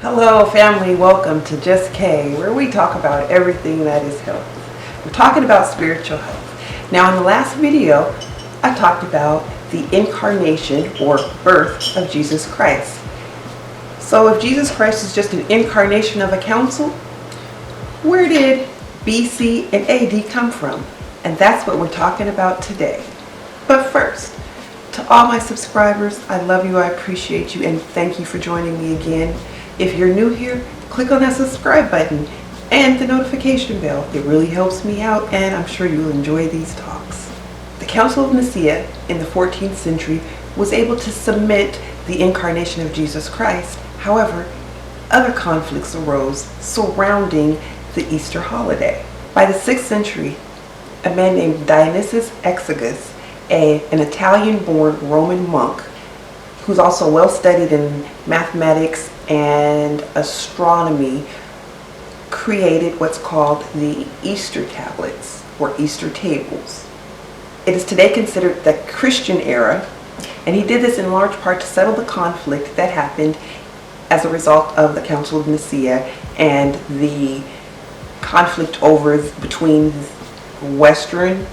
Hello family, welcome to Just K, where we talk about everything that is health. We're talking about spiritual health. Now in the last video, I talked about the incarnation or birth of Jesus Christ. So if Jesus Christ is just an incarnation of a council, where did BC and AD come from? And that's what we're talking about today. But first, to all my subscribers, I love you, I appreciate you, and thank you for joining me again. If you're new here, click on that subscribe button and the notification bell. It really helps me out, and I'm sure you'll enjoy these talks. The Council of Nicaea in the 14th century was able to cement the incarnation of Jesus Christ. However, other conflicts arose surrounding the Easter holiday. By the 6th century, a man named Dionysius Exiguus, an Italian-born Roman monk, who's also well studied in mathematics and astronomy, created what's called the Easter tablets or Easter tables. It is today considered the Christian era, and he did this in large part to settle the conflict that happened as a result of the Council of Nicaea and the conflict between Western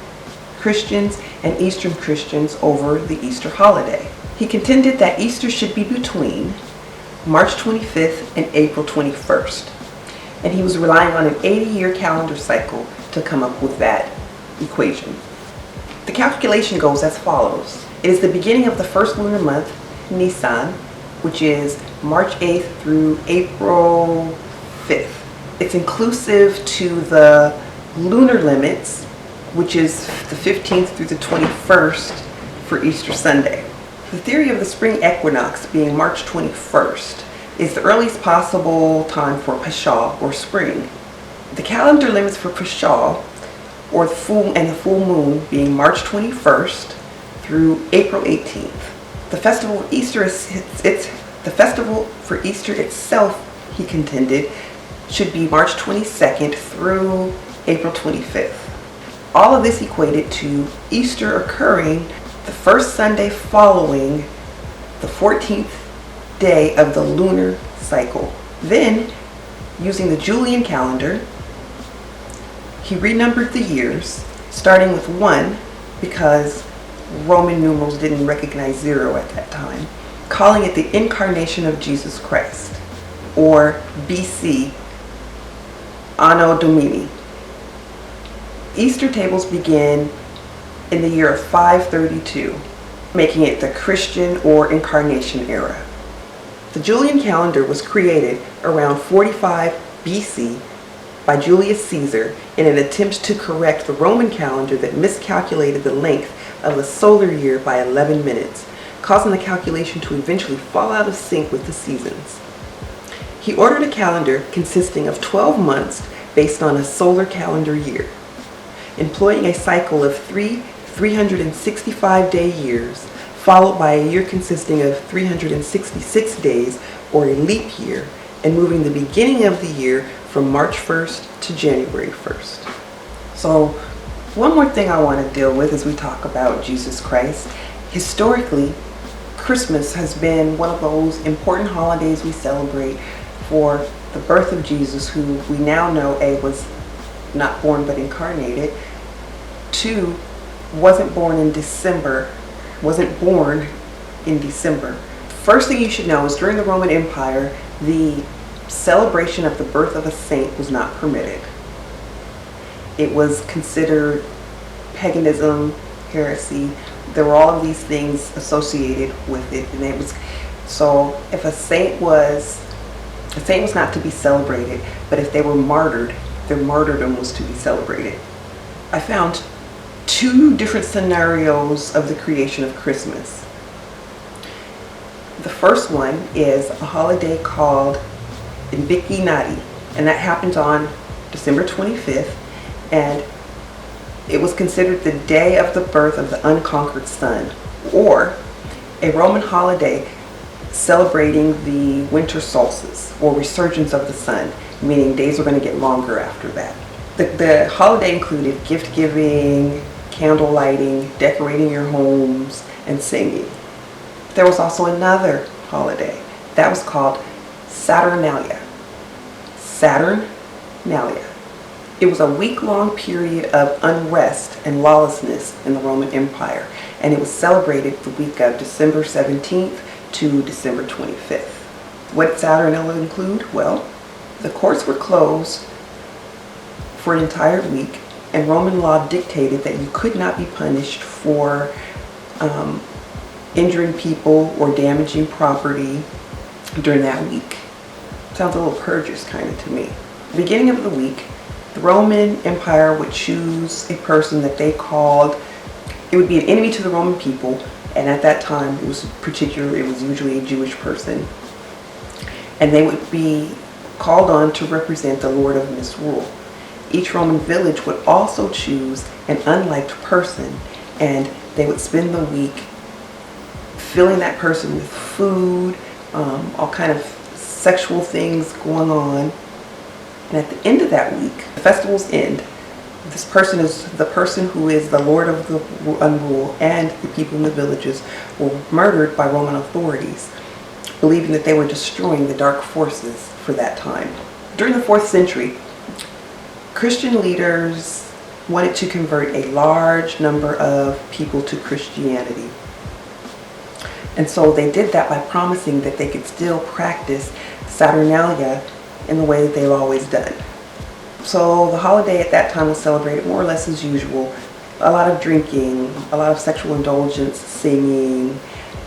Christians and Eastern Christians over the Easter holiday. He contended that Easter should be between March 25th and April 21st. And he was relying on an 80-year calendar cycle to come up with that equation. The calculation goes as follows. It is the beginning of the first lunar month, Nisan, which is March 8th through April 5th. It's inclusive to the lunar limits, which is the 15th through the 21st for Easter Sunday. The theory of the spring equinox being March 21st is the earliest possible time for Pascha or spring. The calendar limits for Pascha or the full moon being March 21st through April 18th. The festival for Easter itself, he contended, should be March 22nd through April 25th. All of this equated to Easter occurring the first Sunday following the 14th day of the lunar cycle. Then, using the Julian calendar, he renumbered the years, starting with 1 because Roman numerals didn't recognize 0 at that time, calling it the incarnation of Jesus Christ, or BC, Anno Domini. Easter tables begin in the year of 532, making it the Christian or incarnation era. The Julian calendar was created around 45 BC by Julius Caesar in an attempt to correct the Roman calendar that miscalculated the length of the solar year by 11 minutes, causing the calculation to eventually fall out of sync with the seasons. He ordered a calendar consisting of 12 months based on a solar calendar year, employing a cycle of 365-day years, followed by a year consisting of 366 days, or a leap year, and moving the beginning of the year from March 1st to January 1st. So, one more thing I want to deal with as we talk about Jesus Christ. Historically, Christmas has been one of those important holidays we celebrate for the birth of Jesus, who we now know was not born but incarnated. 2, wasn't born in December. First thing you should know is during the Roman Empire, the celebration of the birth of a saint was not permitted. It was considered paganism, heresy. There were all of these things associated with it, and so if a saint was not to be celebrated, but if they were martyred, their martyrdom was to be celebrated. I found 2 different scenarios of the creation of Christmas. The first one is a holiday called Invicti Nati, and that happens on December 25th, and it was considered the day of the birth of the unconquered sun, or a Roman holiday celebrating the winter solstice or resurgence of the sun, meaning days were going to get longer after that. The holiday included gift giving, candle lighting, decorating your homes, and singing. There was also another holiday that was called Saturnalia. Saturnalia. It was a week-long period of unrest and lawlessness in the Roman Empire, and it was celebrated the week of December 17th to December 25th. What did Saturnalia include? Well, the courts were closed for an entire week, and Roman law dictated that you could not be punished for injuring people or damaging property during that week. Sounds a little purges kind of to me. Beginning of the week, the Roman Empire would choose a person that they called, it would be an enemy to the Roman people, and at that time it was usually a Jewish person, and they would be called on to represent the Lord of Misrule. Each Roman village would also choose an unliked person, and they would spend the week filling that person with food, all kind of sexual things going on. And at the end of that week, the festivals end. This person is the person who is the Lord of the Unrule, and the people in the villages were murdered by Roman authorities, believing that they were destroying the dark forces for that time. During the 4th century, Christian leaders wanted to convert a large number of people to Christianity. And so they did that by promising that they could still practice Saturnalia in the way that they've always done. So the holiday at that time was celebrated more or less as usual. A lot of drinking, a lot of sexual indulgence, singing,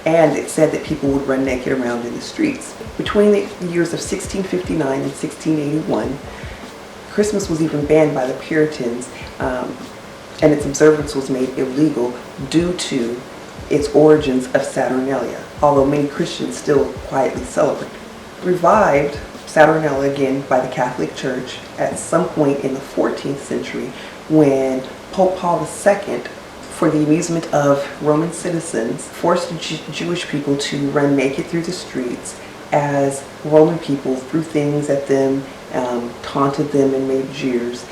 and it said that people would run naked around in the streets. Between the years of 1659 and 1681, Christmas was even banned by the Puritans, and its observance was made illegal due to its origins of Saturnalia, although many Christians still quietly celebrate. Revived Saturnalia again by the Catholic Church at some point in the 14th century, when Pope Paul II, for the amusement of Roman citizens, forced Jewish people to run naked through the streets as Roman people threw things at them, taunted them, and made jeers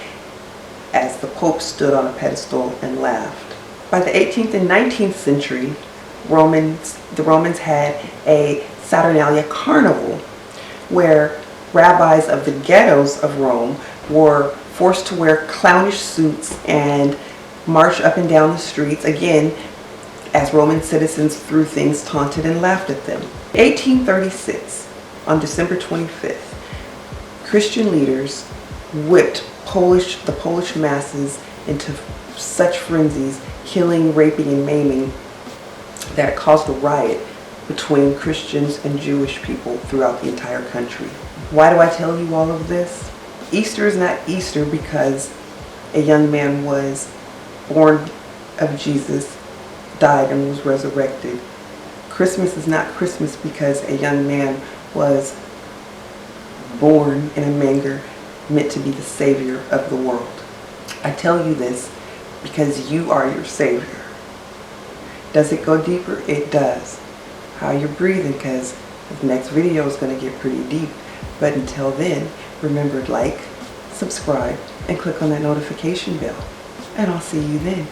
as the Pope stood on a pedestal and laughed. By the 18th and 19th century, the Romans had a Saturnalia carnival where rabbis of the ghettos of Rome were forced to wear clownish suits and march up and down the streets, again, as Roman citizens threw things, taunted, and laughed at them. 1836, on December 25th, Christian leaders whipped the Polish masses into such frenzies, killing, raping, and maiming, that it caused a riot between Christians and Jewish people throughout the entire country. Why do I tell you all of this? Easter is not Easter because a young man was born of Jesus, died, and was resurrected. Christmas is not Christmas because a young man was born in a manger, meant to be the Savior of the world. I tell you this because you are your Savior. Does it go deeper? It does. How you're breathing, because the next video is going to get pretty deep. But until then, remember to like, subscribe, and click on that notification bell. And I'll see you then.